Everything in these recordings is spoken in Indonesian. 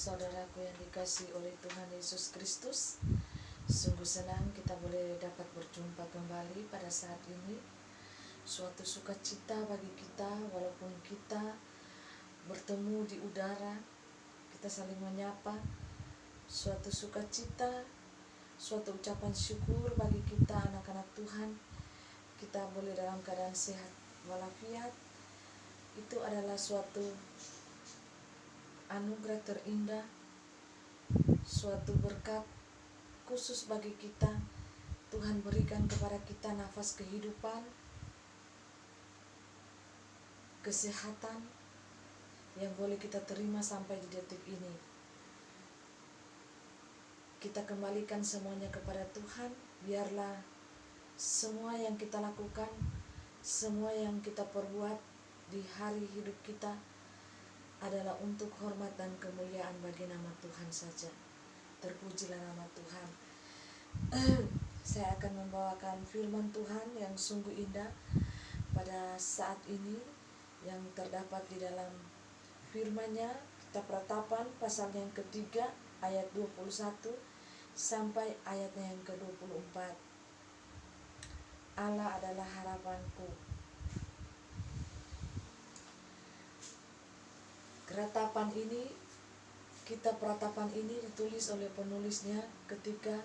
Saudaraku yang dikasihi oleh Tuhan Yesus Kristus, sungguh senang kita boleh dapat berjumpa kembali pada saat ini. Suatu sukacita bagi kita walaupun kita bertemu di udara, kita saling menyapa. Suatu sukacita, suatu ucapan syukur bagi kita anak-anak Tuhan. Kita boleh dalam keadaan sehat walafiat. Itu adalah suatu anugerah terindah, suatu berkat khusus bagi kita. Tuhan berikan kepada kita nafas kehidupan, kesehatan yang boleh kita terima sampai di detik ini. Kita kembalikan semuanya kepada Tuhan. Biarlah semua yang kita lakukan, semua yang kita perbuat di hari hidup kita adalah untuk hormat dan kemuliaan bagi nama Tuhan saja. Terpujilah nama Tuhan. Saya akan membawakan firman Tuhan yang sungguh indah pada saat ini, yang terdapat di dalam firman-Nya. Kitab Ratapan pasal yang ketiga ayat 21 sampai ayatnya yang ke-24. Allah adalah harapanku. Kitab Ratapan ini ditulis oleh penulisnya ketika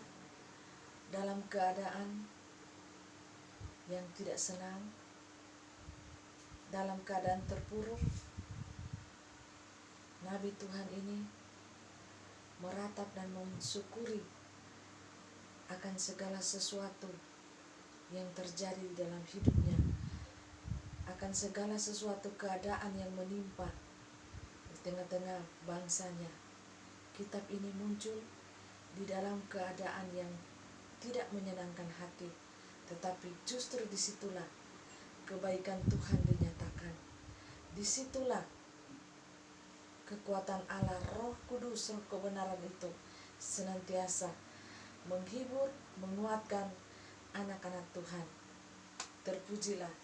dalam keadaan yang tidak senang, dalam keadaan terpuruk. Nabi Tuhan ini meratap dan mensyukuri akan segala sesuatu yang terjadi di dalam hidupnya, akan segala sesuatu keadaan yang menimpa di tengah-tengah bangsanya. Kitab ini muncul di dalam keadaan yang tidak menyenangkan hati, tetapi justru disitulah kebaikan Tuhan dinyatakan. Disitulah kekuatan Allah, Roh Kudus, Roh kebenaran itu senantiasa menghibur, menguatkan anak-anak Tuhan. Terpujilah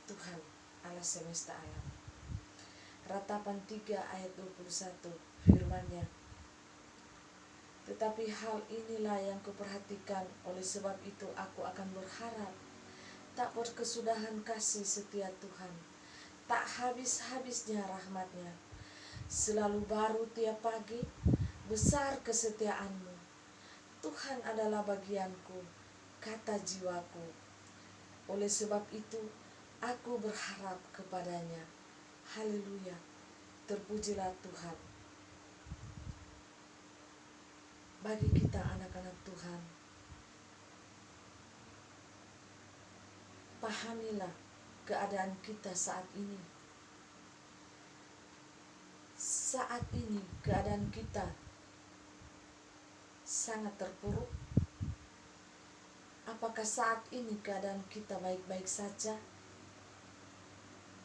Tuhan Allah semesta alam. Ratapan 3 ayat 21 firman-Nya. Tetapi hal inilah yang kuperhatikan, oleh sebab itu aku akan berharap. Tak berkesudahan kasih setia Tuhan, tak habis-habisnya rahmat-Nya. Selalu baru tiap pagi, besar kesetiaan-Mu. Tuhan adalah bagianku, kata jiwaku. Oleh sebab itu aku berharap kepada-Nya. Haleluya, terpujilah Tuhan. Bagi kita anak-anak Tuhan, pahamilah keadaan kita saat ini. Saat ini keadaan kita sangat terpuruk. Apakah saat ini keadaan kita baik-baik saja?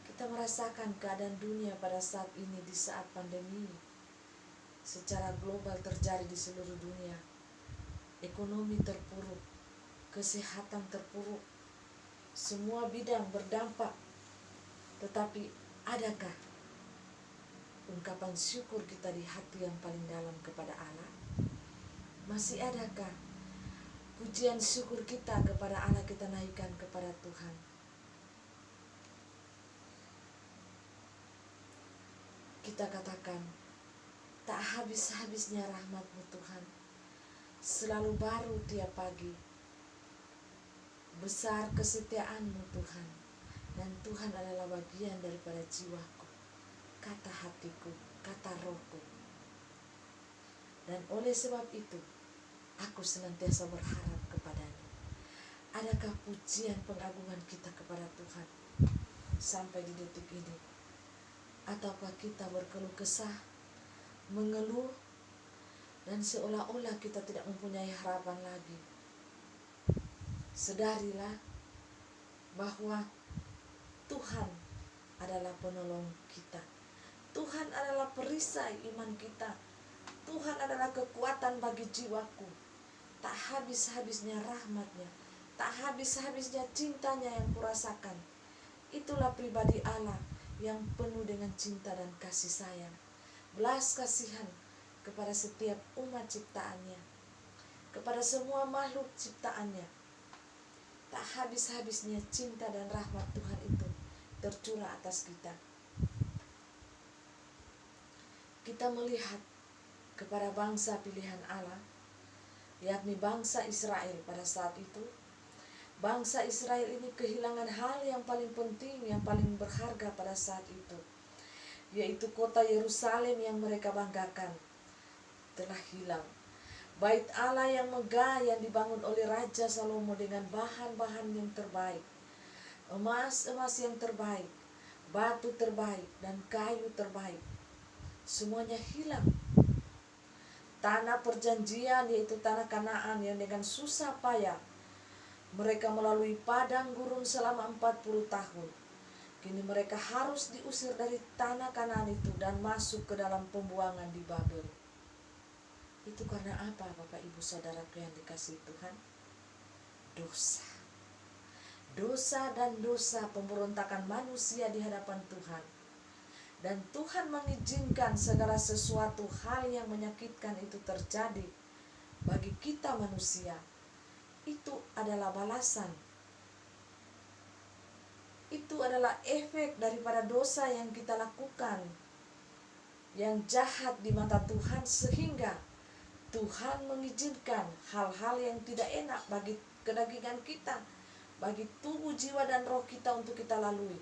Kita merasakan keadaan dunia pada saat ini, di saat pandemi secara global terjadi di seluruh dunia. Ekonomi terpuruk, kesehatan terpuruk, semua bidang berdampak. Tetapi adakah ungkapan syukur kita di hati yang paling dalam kepada Allah? Masih adakah pujian syukur kita kepada Allah kita naikkan kepada Tuhan? Kita katakan, tak habis-habisnya rahmat-Mu Tuhan, selalu baru tiap pagi. Besar kesetiaan-Mu Tuhan, dan Tuhan adalah bagian daripada jiwaku, kata hatiku, kata rohku. Dan oleh sebab itu aku senantiasa berharap kepada-Nya. Adakah pujian pengagungan kita kepada Tuhan sampai di detik ini? Ataukah kita berkeluh kesah, mengeluh, dan seolah-olah kita tidak mempunyai harapan lagi? Sedarilah bahwa Tuhan adalah penolong kita. Tuhan adalah perisai iman kita. Tuhan adalah kekuatan bagi jiwaku. Tak habis-habisnya rahmat-Nya, tak habis-habisnya cintanya yang kurasakan. Itulah pribadi Allah yang penuh dengan cinta dan kasih sayang, belas kasihan kepada setiap umat ciptaannya, kepada semua makhluk ciptaannya. Tak habis-habisnya cinta dan rahmat Tuhan itu tercurah atas kita. Kita melihat kepada bangsa pilihan Allah, yakni bangsa Israel pada saat itu. Bangsa Israel ini kehilangan hal yang paling penting, yang paling berharga pada saat itu, yaitu kota Yerusalem yang mereka banggakan telah hilang. Bait Allah yang megah yang dibangun oleh Raja Salomo dengan bahan-bahan yang terbaik, emas yang terbaik, batu terbaik, dan kayu terbaik, semuanya hilang. Tanah perjanjian, yaitu tanah Kanaan, yang dengan susah payah mereka melalui padang gurun selama 40 tahun. Kini mereka harus diusir dari tanah Kanaan itu dan masuk ke dalam pembuangan di Babel. Itu karena apa, Bapak Ibu Saudaraku yang dikasihi Tuhan? Dosa. Dosa dan dosa pemberontakan manusia di hadapan Tuhan. Dan Tuhan mengizinkan segala sesuatu hal yang menyakitkan itu terjadi bagi kita manusia. Itu adalah balasan. Itu adalah efek daripada dosa yang kita lakukan, yang jahat di mata Tuhan, sehingga Tuhan mengizinkan hal-hal yang tidak enak bagi kedagingan kita, bagi tubuh, jiwa, dan roh kita untuk kita lalui.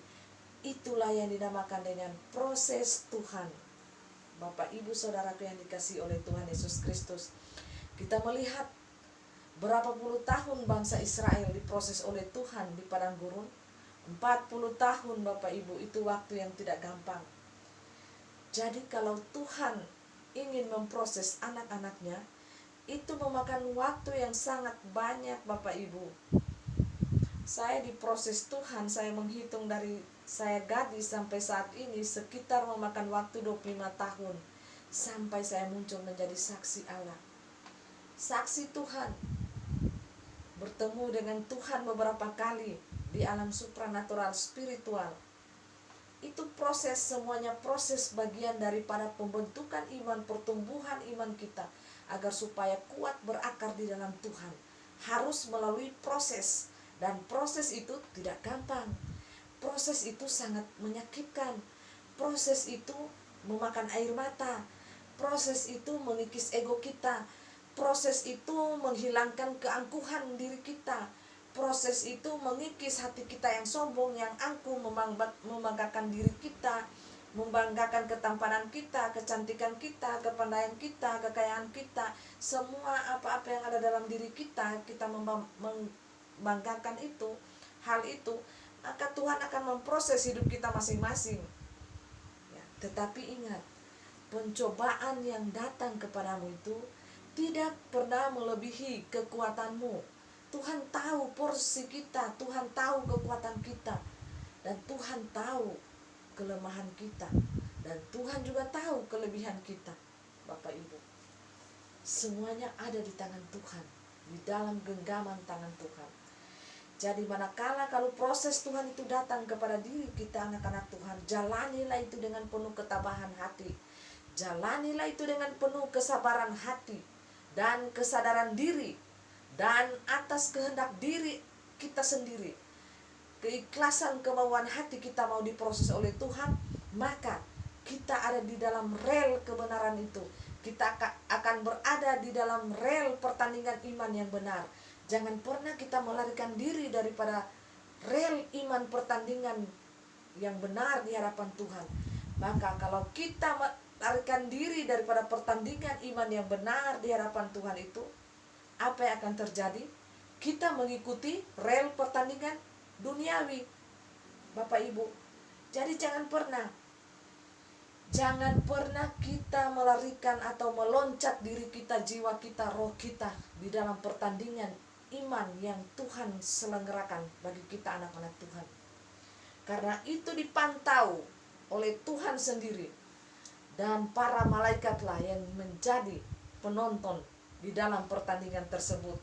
Itulah yang dinamakan dengan proses Tuhan. Bapak, Ibu, Saudaraku yang dikasihi oleh Tuhan Yesus Kristus, kita melihat berapa puluh tahun bangsa Israel diproses oleh Tuhan di padang gurun. 40 tahun, Bapak Ibu, itu waktu yang tidak gampang. Jadi kalau Tuhan ingin memproses anak-anaknya, itu memakan waktu yang sangat banyak, Bapak Ibu. Saya diproses Tuhan, saya menghitung dari saya gadis sampai saat ini sekitar memakan waktu 25 tahun sampai saya muncul menjadi saksi Allah. Saksi Tuhan, bertemu dengan Tuhan beberapa kali di alam supranatural spiritual. Itu proses, semuanya proses bagian daripada pembentukan iman, pertumbuhan iman kita, agar supaya kuat berakar di dalam Tuhan. Harus melalui proses, dan proses itu tidak gampang. Proses itu sangat menyakitkan. Proses itu memakan air mata. Proses itu mengikis ego kita. Proses itu menghilangkan keangkuhan diri kita. Proses itu mengikis hati kita yang sombong, yang angkuh, membanggakan diri kita, membanggakan ketampanan kita, kecantikan kita, kepandaian kita, kekayaan kita, semua apa-apa yang ada dalam diri kita, kita membanggakan itu, hal itu, maka Tuhan akan memproses hidup kita masing-masing. Ya, tetapi ingat, pencobaan yang datang kepadamu itu tidak pernah melebihi kekuatanmu. Tuhan tahu porsi kita, Tuhan tahu kekuatan kita, dan Tuhan tahu kelemahan kita, dan Tuhan juga tahu kelebihan kita. Bapak Ibu, semuanya ada di tangan Tuhan, di dalam genggaman tangan Tuhan. Jadi manakala kalau proses Tuhan itu datang kepada diri kita, anak-anak Tuhan, jalanilah itu dengan penuh ketabahan hati, jalanilah itu dengan penuh kesabaran hati dan kesadaran diri, dan atas kehendak diri kita sendiri, keikhlasan kemauan hati kita mau diproses oleh Tuhan, maka kita ada di dalam rel kebenaran itu. Kita akan berada di dalam rel pertandingan iman yang benar. Jangan pernah kita melarikan diri daripada rel iman pertandingan yang benar di hadapan Tuhan. Maka kalau kita melarikan diri daripada pertandingan iman yang benar di hadapan Tuhan itu, apa yang akan terjadi? Kita mengikuti rel pertandingan duniawi, Bapak Ibu. Jadi jangan pernah kita melarikan atau meloncat diri kita, jiwa kita, roh kita di dalam pertandingan iman yang Tuhan selenggarakan bagi kita anak-anak Tuhan. Karena itu dipantau oleh Tuhan sendiri, dan para malaikatlah yang menjadi penonton di dalam pertandingan tersebut.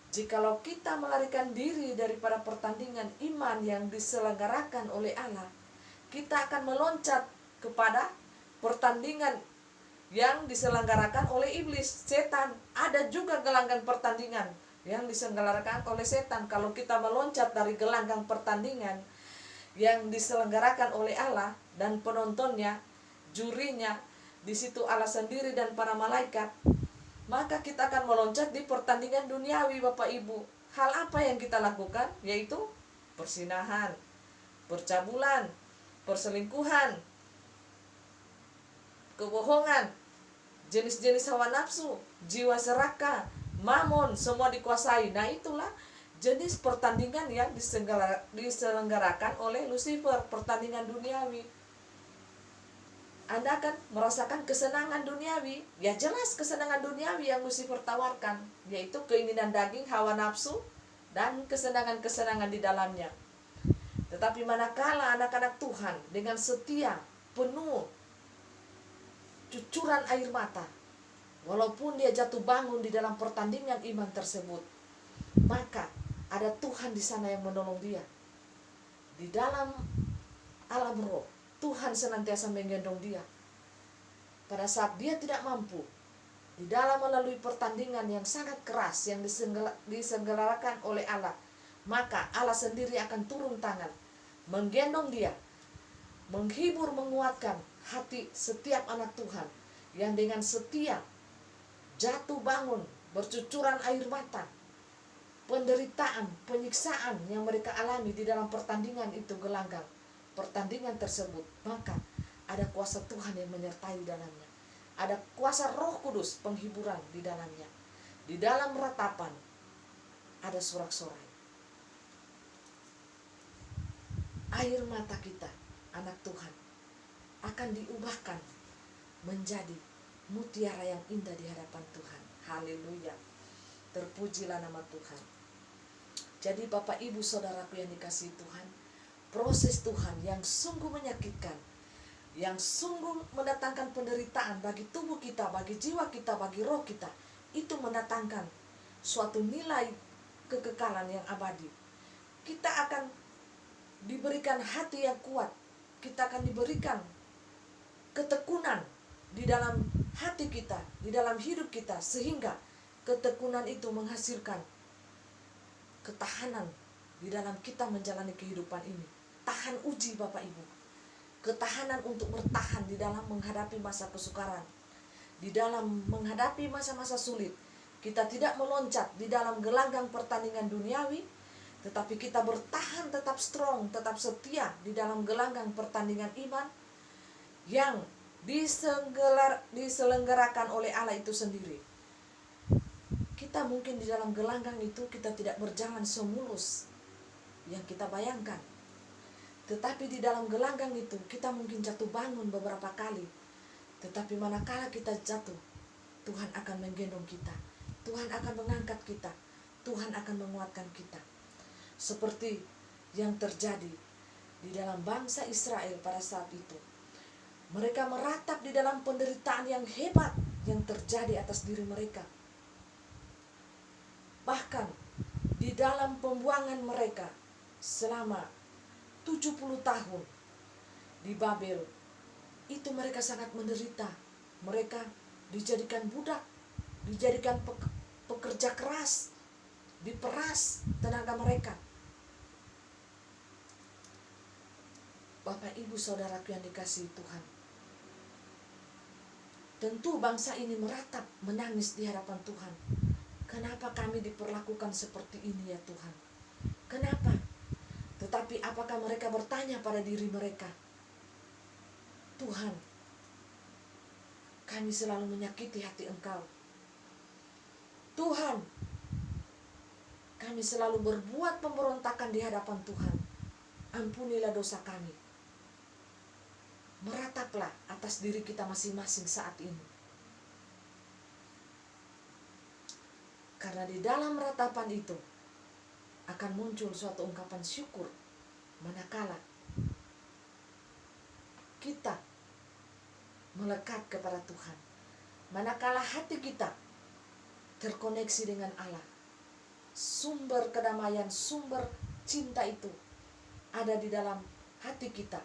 Jikalau kita melarikan diri daripada pertandingan iman yang diselenggarakan oleh Allah, kita akan meloncat kepada pertandingan yang diselenggarakan oleh iblis, setan. Ada juga gelanggang pertandingan yang diselenggarakan oleh setan. Kalau kita meloncat dari gelanggang pertandingan yang diselenggarakan oleh Allah dan penontonnya, jurinya, di situ Allah sendiri dan para malaikat, maka kita akan meloncat di pertandingan duniawi, Bapak Ibu. Hal apa yang kita lakukan? Yaitu persinahan, percabulan, perselingkuhan, kebohongan, jenis-jenis hawa nafsu, jiwa serakah, mamon, semua dikuasai. Nah, itulah jenis pertandingan yang diselenggarakan oleh Lucifer, pertandingan duniawi. Anda akan merasakan kesenangan duniawi. Ya jelas kesenangan duniawi yang Lucifer tawarkan, yaitu keinginan daging, hawa nafsu, dan kesenangan-kesenangan di dalamnya. Tetapi manakala anak-anak Tuhan dengan setia, penuh cucuran air mata, walaupun dia jatuh bangun di dalam pertandingan iman tersebut, maka ada Tuhan di sana yang menolong dia. Di dalam alam roh, Tuhan senantiasa menggendong dia. Pada saat dia tidak mampu, di dalam melalui pertandingan yang sangat keras yang diselenggarakan oleh Allah, maka Allah sendiri akan turun tangan, menggendong dia, menghibur, menguatkan hati setiap anak Tuhan yang dengan setia jatuh bangun, bercucuran air mata, penderitaan, penyiksaan yang mereka alami di dalam pertandingan itu, gelanggang pertandingan tersebut, maka ada kuasa Tuhan yang menyertai dalamnya. Ada kuasa Roh Kudus penghiburan di dalamnya. Di dalam ratapan ada sorak-sorai. Air mata kita, anak Tuhan, akan diubahkan menjadi mutiara yang indah di hadapan Tuhan. Haleluya. Terpujilah nama Tuhan. Jadi Bapak Ibu Saudaraku yang dikasihi Tuhan, proses Tuhan yang sungguh menyakitkan, yang sungguh mendatangkan penderitaan bagi tubuh kita, bagi jiwa kita, bagi roh kita, itu mendatangkan suatu nilai kekekalan yang abadi. Kita akan diberikan hati yang kuat, kita akan diberikan ketekunan di dalam hati kita, di dalam hidup kita, sehingga ketekunan itu menghasilkan ketahanan di dalam kita menjalani kehidupan ini. Tahan uji Bapak Ibu, ketahanan untuk bertahan di dalam menghadapi masa kesukaran, di dalam menghadapi masa-masa sulit. Kita tidak meloncat di dalam gelanggang pertandingan duniawi, tetapi kita bertahan tetap strong, tetap setia di dalam gelanggang pertandingan iman yang diselenggarakan oleh Allah itu sendiri. Kita mungkin di dalam gelanggang itu kita tidak berjalan semulus yang kita bayangkan, tetapi di dalam gelanggang itu kita mungkin jatuh bangun beberapa kali. Tetapi manakala kita jatuh, Tuhan akan menggendong kita, Tuhan akan mengangkat kita, Tuhan akan menguatkan kita. Seperti yang terjadi di dalam bangsa Israel pada saat itu. Mereka meratap di dalam penderitaan yang hebat yang terjadi atas diri mereka. Bahkan di dalam pembuangan mereka selama 70 tahun di Babel, itu mereka sangat menderita. Mereka dijadikan budak, dijadikan pekerja keras, diperas tenaga mereka. Bapak Ibu Saudaraku yang dikasihi Tuhan, tentu bangsa ini meratap, menangis di hadapan Tuhan. Kenapa kami diperlakukan seperti ini ya Tuhan? Kenapa? Tetapi apakah mereka bertanya pada diri mereka, Tuhan, kami selalu menyakiti hati Engkau. Tuhan, kami selalu berbuat pemberontakan di hadapan Tuhan. Ampunilah dosa kami. Merataplah atas diri kita masing-masing saat ini. Karena di dalam ratapan itu akan muncul suatu ungkapan syukur manakala kita melekat kepada Tuhan. Manakala hati kita terkoneksi dengan Allah, sumber kedamaian, sumber cinta itu ada di dalam hati kita,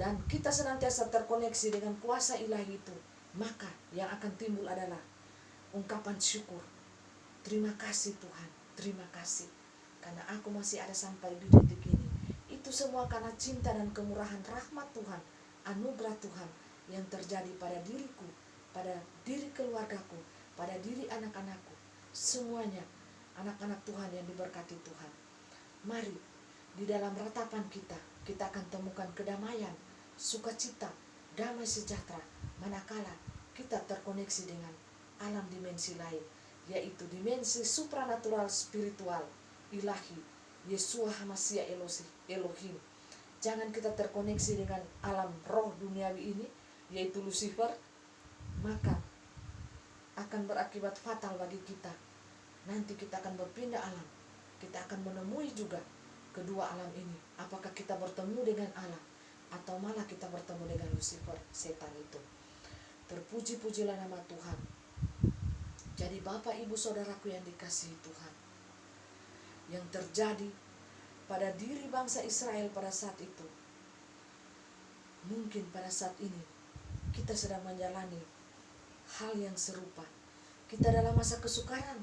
dan kita senantiasa terkoneksi dengan kuasa ilahi itu, maka yang akan timbul adalah ungkapan syukur. Terima kasih Tuhan, terima kasih karena aku masih ada sampai di detik ini. Itu semua karena cinta dan kemurahan rahmat Tuhan, anugerah Tuhan yang terjadi pada diriku, pada diri keluargaku, pada diri anak-anakku. Semuanya anak-anak Tuhan yang diberkati Tuhan. Mari di dalam ratapan kita akan temukan kedamaian, sukacita, damai sejahtera manakala kita terkoneksi dengan alam dimensi lain, yaitu dimensi supranatural spiritual ilahi Yeshua Hamashiach Elohim. Jangan kita terkoneksi dengan alam roh duniawi ini, yaitu Lucifer, maka akan berakibat fatal bagi kita. Nanti kita akan berpindah alam, kita akan menemui juga kedua alam ini. Apakah kita bertemu dengan Allah atau malah kita bertemu dengan Lucifer, setan itu. Terpuji-pujilah nama Tuhan. Jadi Bapak Ibu Saudaraku yang dikasihi Tuhan, yang terjadi pada diri bangsa Israel pada saat itu, mungkin pada saat ini kita sedang menjalani hal yang serupa. Kita dalam masa kesukaran,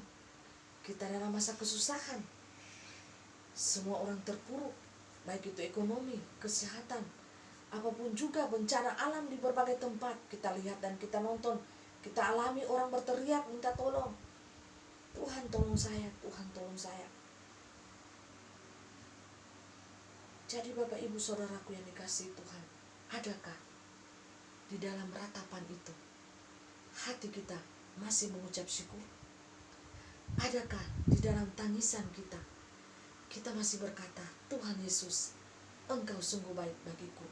kita dalam masa kesusahan. Semua orang terpuruk, baik itu ekonomi, kesehatan, apapun juga bencana alam di berbagai tempat. Kita lihat dan kita nonton, kita alami orang berteriak minta tolong. Tuhan tolong saya, Tuhan tolong saya. Jadi Bapak Ibu Saudaraku yang dikasihi Tuhan, adakah di dalam ratapan itu hati kita masih mengucap syukur? Adakah di dalam tangisan kita masih berkata, Tuhan Yesus, Engkau sungguh baik bagiku.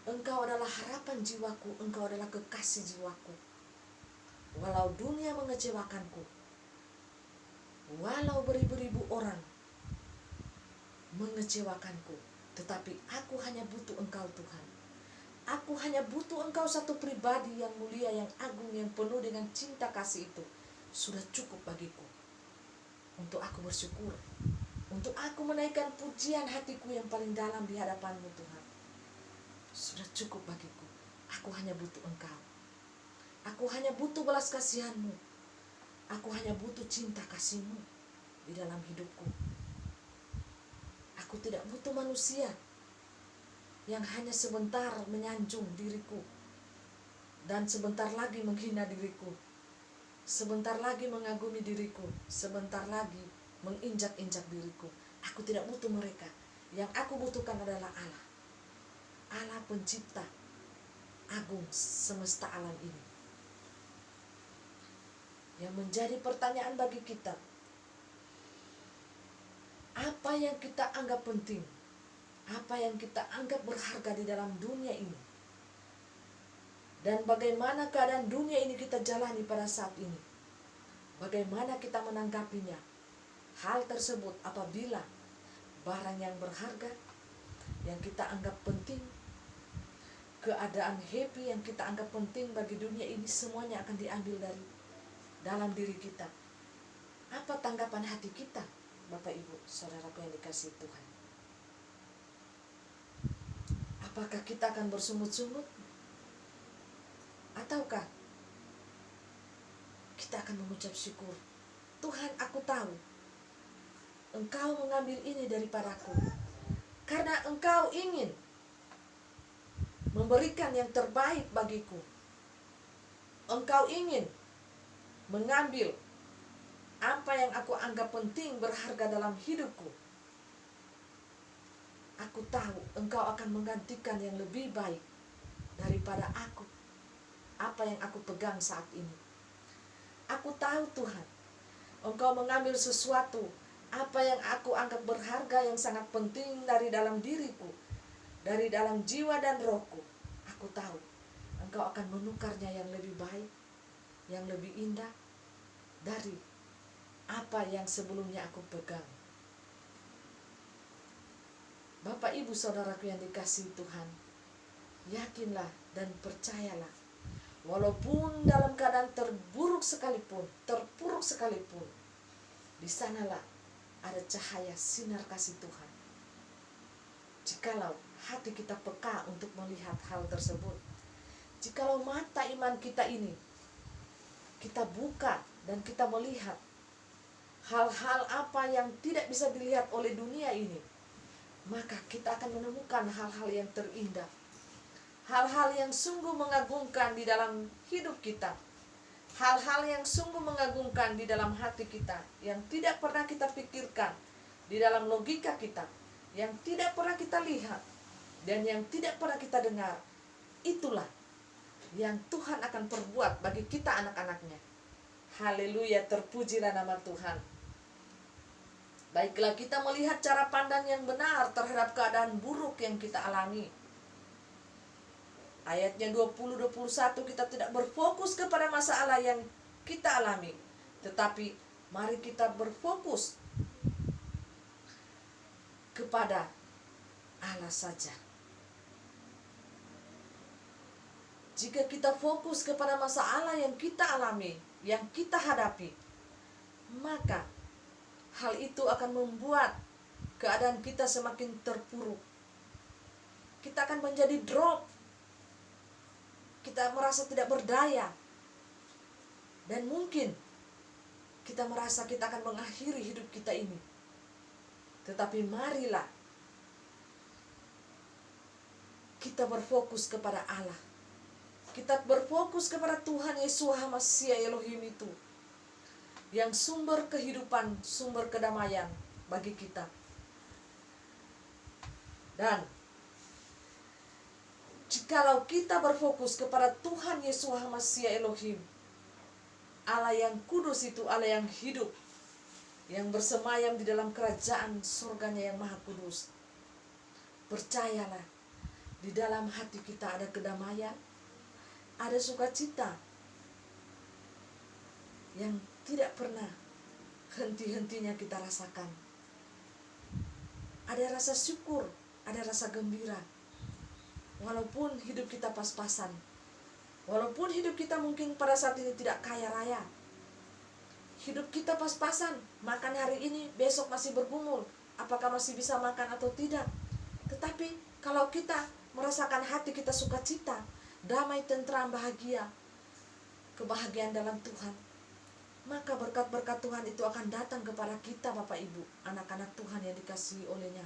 Engkau adalah harapan jiwaku, Engkau adalah kekasih jiwaku. Walau dunia mengecewakanku, walau beribu-ribu orang mengecewakanku, tetapi aku hanya butuh Engkau Tuhan. Aku hanya butuh Engkau satu pribadi yang mulia, yang agung, yang penuh dengan cinta kasih itu. Sudah cukup bagiku untuk aku bersyukur, untuk aku menaikkan pujian hatiku yang paling dalam di hadapan-Mu Tuhan. Sudah cukup bagiku. Aku hanya butuh Engkau. Aku hanya butuh belas kasihan-Mu. Aku hanya butuh cinta kasih-Mu di dalam hidupku. Aku tidak butuh manusia yang hanya sebentar menyanjung diriku dan sebentar lagi menghina diriku, sebentar lagi mengagumi diriku, sebentar lagi menginjak-injak diriku. Aku tidak butuh mereka. Yang aku butuhkan adalah Allah, Allah pencipta agung semesta alam ini. Yang menjadi pertanyaan bagi kita, apa yang kita anggap penting, apa yang kita anggap berharga di dalam dunia ini, dan bagaimana keadaan dunia ini kita jalani pada saat ini, bagaimana kita menanggapinya. Hal tersebut apabila barang yang berharga yang kita anggap penting, keadaan happy yang kita anggap penting bagi dunia ini, semuanya akan diambil dari dalam diri kita. Apa tanggapan hati kita, Bapak Ibu Saudaraku yang dikasihi Tuhan? Apakah kita akan bersungut-sungut? Ataukah kita akan mengucap syukur? Tuhan, aku tahu Engkau mengambil ini daripadaku karena Engkau ingin memberikan yang terbaik bagiku. Engkau ingin mengambil apa yang aku anggap penting, berharga dalam hidupku. Aku tahu Engkau akan menggantikan yang lebih baik daripada apa yang aku pegang saat ini. Aku tahu Tuhan, Engkau mengambil sesuatu, apa yang aku anggap berharga, yang sangat penting dari dalam diriku, dari dalam jiwa dan rohku. Aku tahu Engkau akan menukarnya yang lebih baik, yang lebih indah dari apa yang sebelumnya aku pegang. Bapak Ibu Saudaraku yang dikasihi Tuhan, yakinlah dan percayalah, walaupun dalam keadaan terpuruk sekalipun, di sanalah ada cahaya sinar kasih Tuhan. Jikalau hati kita peka untuk melihat hal tersebut, Jikalau mata iman kita ini kita buka dan kita melihat hal-hal apa yang tidak bisa dilihat oleh dunia ini, maka kita akan menemukan hal-hal yang terindah, hal-hal yang sungguh mengagumkan di dalam hidup kita, hal-hal yang sungguh mengagumkan di dalam hati kita, yang tidak pernah kita pikirkan di dalam logika kita, yang tidak pernah kita lihat dan yang tidak pernah kita dengar. Itulah yang Tuhan akan perbuat bagi kita anak-anaknya. Haleluya, terpujilah nama Tuhan. Baiklah, kita melihat cara pandang yang benar terhadap keadaan buruk yang kita alami. Ayatnya 20-21, kita tidak berfokus kepada masalah yang kita alami, tetapi mari kita berfokus kepada Allah saja. Jika kita fokus kepada masalah yang kita alami, yang kita hadapi, maka hal itu akan membuat keadaan kita semakin terpuruk. Kita akan menjadi drop. Kita merasa tidak berdaya. Dan mungkin kita merasa kita akan mengakhiri hidup kita ini. Tetapi marilah kita berfokus kepada Allah. Kita berfokus kepada Tuhan Yeshua HaMashiach Elohim itu, yang sumber kehidupan, sumber kedamaian bagi kita. Dan jikalau kita berfokus kepada Tuhan Yeshua HaMashiach Elohim, Allah yang kudus itu, Allah yang hidup, yang bersemayam di dalam kerajaan surganya yang maha kudus, percayalah, di dalam hati kita ada kedamaian, ada sukacita yang tidak pernah henti-hentinya kita rasakan. Ada rasa syukur, ada rasa gembira. Walaupun hidup kita pas-pasan, walaupun hidup kita mungkin pada saat ini tidak kaya raya, hidup kita pas-pasan, makan hari ini, besok masih bergumul, apakah masih bisa makan atau tidak. Tetapi kalau kita merasakan hati kita sukacita, damai, tentram, bahagia, kebahagiaan dalam Tuhan, maka berkat-berkat Tuhan itu akan datang kepada kita, Bapak Ibu, anak-anak Tuhan yang dikasihi olehnya.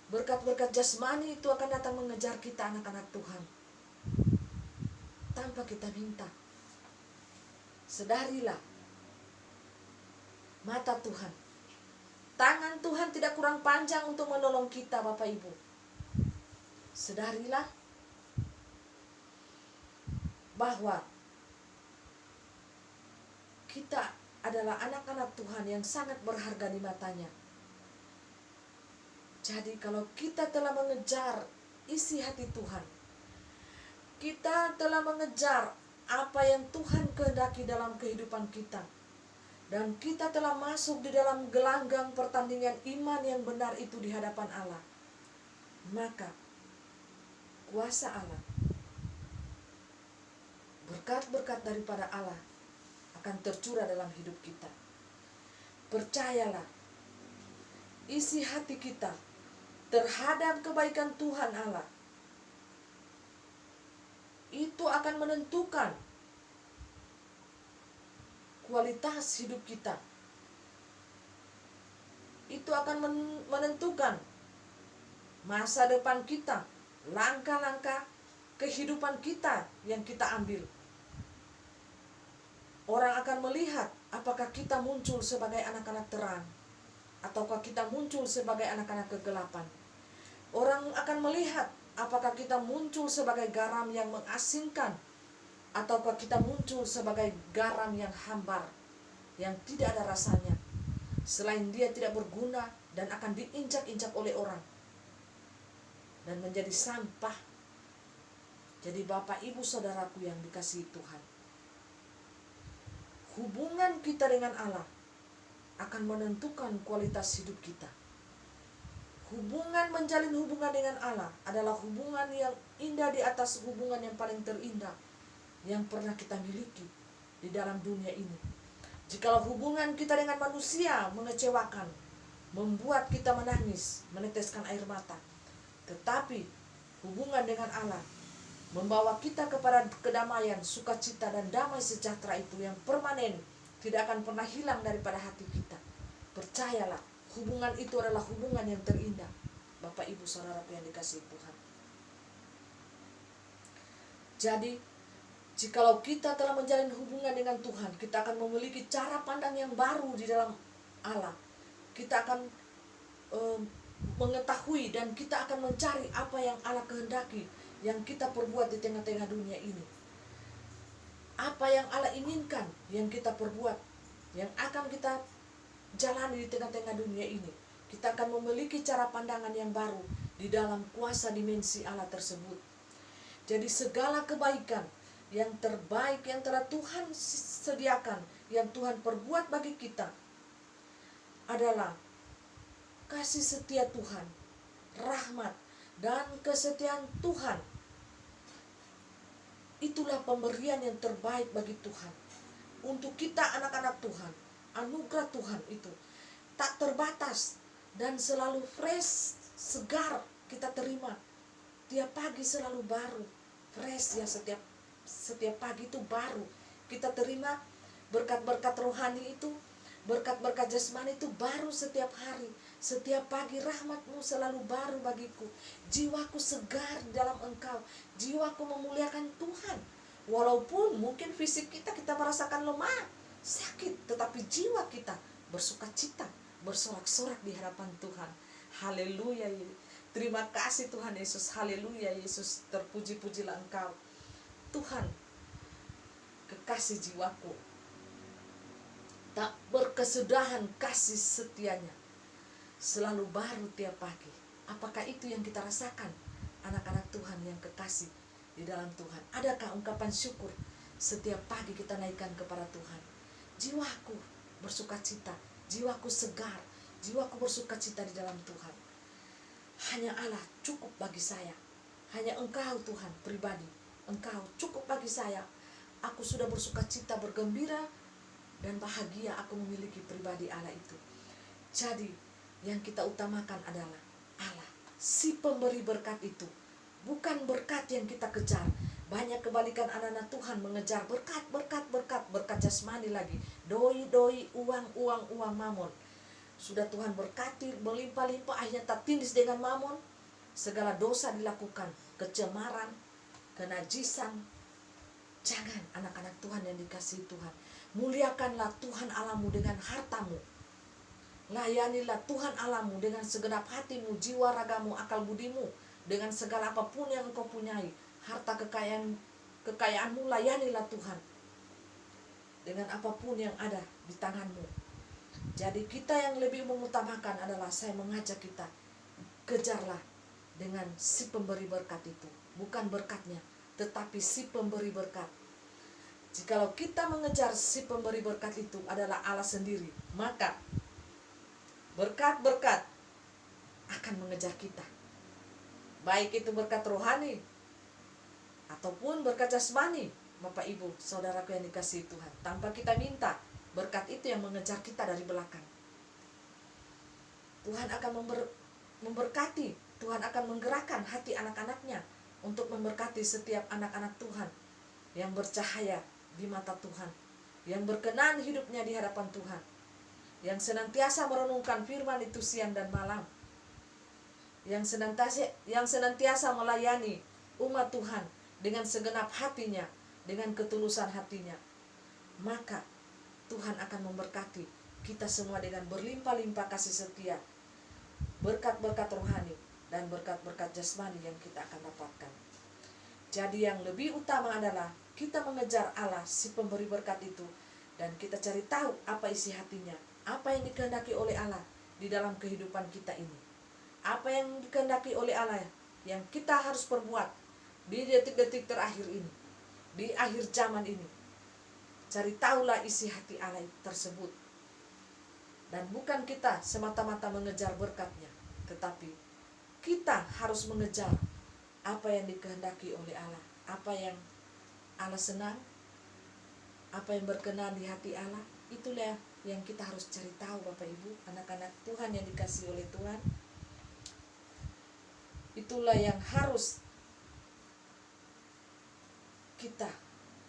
Berkat-berkat jasmani itu akan datang mengejar kita, anak-anak Tuhan, tanpa kita minta. Sedarilah mata Tuhan, tangan Tuhan tidak kurang panjang untuk menolong kita, Bapak Ibu. Sedarilah bahwa kita adalah anak-anak Tuhan yang sangat berharga di matanya. Jadi kalau kita telah mengejar isi hati Tuhan, kita telah mengejar apa yang Tuhan kehendaki dalam kehidupan kita, dan kita telah masuk di dalam gelanggang pertandingan iman yang benar itu di hadapan Allah, maka kuasa Allah, berkat-berkat daripada Allah akan tercurah dalam hidup kita. Percayalah, isi hati kita terhadap kebaikan Tuhan Allah itu akan menentukan kualitas hidup kita. Itu akan menentukan masa depan kita, langkah-langkah kehidupan kita yang kita ambil. Orang akan melihat apakah kita muncul sebagai anak-anak terang, ataukah kita muncul sebagai anak-anak kegelapan. Orang akan melihat apakah kita muncul sebagai garam yang mengasingkan, ataukah kita muncul sebagai garam yang hambar, yang tidak ada rasanya, selain dia tidak berguna dan akan diinjak-injak oleh orang dan menjadi sampah. Jadi Bapak, Ibu, Saudaraku yang dikasihi Tuhan, hubungan kita dengan Allah akan menentukan kualitas hidup kita. Hubungan, menjalin hubungan dengan Allah adalah hubungan yang indah di atas hubungan yang paling terindah yang pernah kita miliki di dalam dunia ini. Jikalau hubungan kita dengan manusia mengecewakan, membuat kita menangis, meneteskan air mata, tetapi hubungan dengan Allah membawa kita kepada kedamaian, sukacita dan damai sejahtera itu yang permanen, tidak akan pernah hilang daripada hati kita. Percayalah, hubungan itu adalah hubungan yang terindah. Bapak Ibu Saudara yang dikasihi Tuhan. Jadi, jikalau kita telah menjalin hubungan dengan Tuhan, kita akan memiliki cara pandang yang baru di dalam Allah. Kita akan mengetahui dan kita akan mencari apa yang Allah kehendaki, yang kita perbuat di tengah-tengah dunia ini. Apa yang Allah inginkan yang kita perbuat, yang akan kita jalani di tengah-tengah dunia ini. Kita akan memiliki cara pandangan yang baru di dalam kuasa dimensi Allah tersebut. Jadi segala kebaikan yang terbaik yang telah Tuhan sediakan, yang Tuhan perbuat bagi kita, adalah kasih setia Tuhan, rahmat dan kesetiaan Tuhan. Itulah pemberian yang terbaik bagi Tuhan. Untuk kita anak-anak Tuhan, anugerah Tuhan itu tak terbatas dan selalu fresh, segar kita terima. Tiap pagi selalu baru, fresh ya, setiap pagi itu baru. Kita terima berkat-berkat rohani itu, berkat-berkat jasmani itu baru setiap hari. Setiap pagi rahmat-Mu selalu baru bagiku. Jiwaku segar dalam Engkau. Jiwaku memuliakan Tuhan. Walaupun mungkin fisik kita merasakan lemah, sakit, tetapi jiwa kita bersukacita, bersorak-sorak di hadapan Tuhan. Haleluya. Terima kasih Tuhan Yesus. Haleluya Yesus. Terpuji-pujilah Engkau Tuhan, kekasih jiwaku. Tak berkesudahan kasih setianya, selalu baru tiap pagi. Apakah itu yang kita rasakan, anak-anak Tuhan yang kekasih di dalam Tuhan? Adakah ungkapan syukur setiap pagi kita naikkan kepada Tuhan? Jiwaku bersukacita, jiwaku segar, jiwaku bersukacita di dalam Tuhan. Hanya Allah cukup bagi saya. Hanya Engkau Tuhan pribadi, Engkau cukup bagi saya. Aku sudah bersukacita, bergembira dan bahagia aku memiliki pribadi Allah itu. Jadi yang kita utamakan adalah Allah, si pemberi berkat itu. Bukan berkat yang kita kejar. Banyak kebalikan anak-anak Tuhan mengejar berkat jasmani lagi. Doi, uang mamon. Sudah Tuhan berkati melimpah-limpah, akhirnya tak tindis dengan mamon. Segala dosa dilakukan, kecemaran, kenajisan. Jangan anak-anak Tuhan yang dikasihi Tuhan. Muliakanlah Tuhan Allahmu dengan hartamu. Layanilah Tuhan Allahmu dengan segenap hatimu, jiwa, ragamu, akal budimu, dengan segala apapun yang engkau punyai. Harta kekayaanmu, layanilah Tuhan dengan apapun yang ada di tanganmu. Jadi kita yang lebih mengutamakan adalah, saya mengajak kita, kejarlah dengan si pemberi berkat itu. Bukan berkatnya, tetapi si pemberi berkat. Jikalau kita mengejar si pemberi berkat itu adalah Allah sendiri, maka berkat-berkat akan mengejar kita. Baik itu berkat rohani ataupun berkat jasmani. Bapak Ibu, saudaraku yang dikasihi Tuhan, tanpa kita minta, berkat itu yang mengejar kita dari belakang. Tuhan akan memberkati, Tuhan akan menggerakkan hati anak-anaknya untuk memberkati setiap anak-anak Tuhan yang bercahaya di mata Tuhan, yang berkenan hidupnya di hadapan Tuhan, yang senantiasa merenungkan firman itu siang dan malam, yang senantiasa melayani umat Tuhan dengan segenap hatinya, dengan ketulusan hatinya. Maka Tuhan akan memberkati kita semua dengan berlimpah-limpah kasih setia, berkat-berkat rohani dan berkat-berkat jasmani yang kita akan dapatkan. Jadi yang lebih utama adalah kita mengejar Allah, si pemberi berkat itu, dan kita cari tahu apa isi hatinya, apa yang dikehendaki oleh Allah di dalam kehidupan kita ini, apa yang dikehendaki oleh Allah yang kita harus perbuat di detik-detik terakhir ini, di akhir zaman ini. Cari tahulah isi hati Allah tersebut. Dan bukan kita semata-mata mengejar berkatnya, tetapi kita harus mengejar apa yang dikehendaki oleh Allah, apa yang Allah senang, apa yang berkenan di hati Allah. Itulah yang kita harus cari tahu, Bapak Ibu, anak-anak Tuhan yang dikasihi oleh Tuhan. Itulah yang harus kita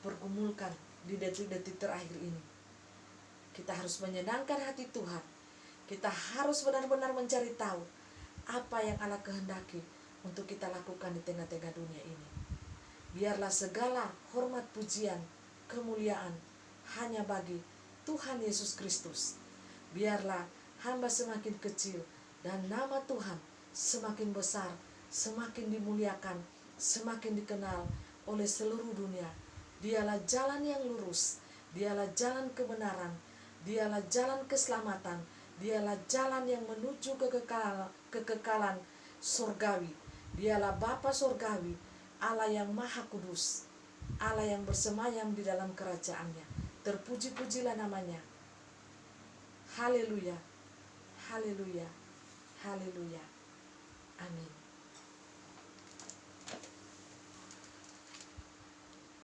pergumulkan di detik-detik terakhir ini. Kita harus menyenangkan hati Tuhan. Kita harus benar-benar mencari tahu apa yang Allah kehendaki untuk kita lakukan di tengah-tengah dunia ini. Biarlah segala hormat, pujian, kemuliaan hanya bagi Tuhan Yesus Kristus. Biarlah hamba semakin kecil dan nama Tuhan semakin besar, semakin dimuliakan, semakin dikenal oleh seluruh dunia. Dialah jalan yang lurus, dialah jalan kebenaran, dialah jalan keselamatan, dialah jalan yang menuju kekekalan surgawi. Dialah Bapa surgawi, Allah yang maha kudus, Allah yang bersemayam di dalam kerajaannya. Terpuji-pujilah namanya. Haleluya, haleluya, haleluya. Amin.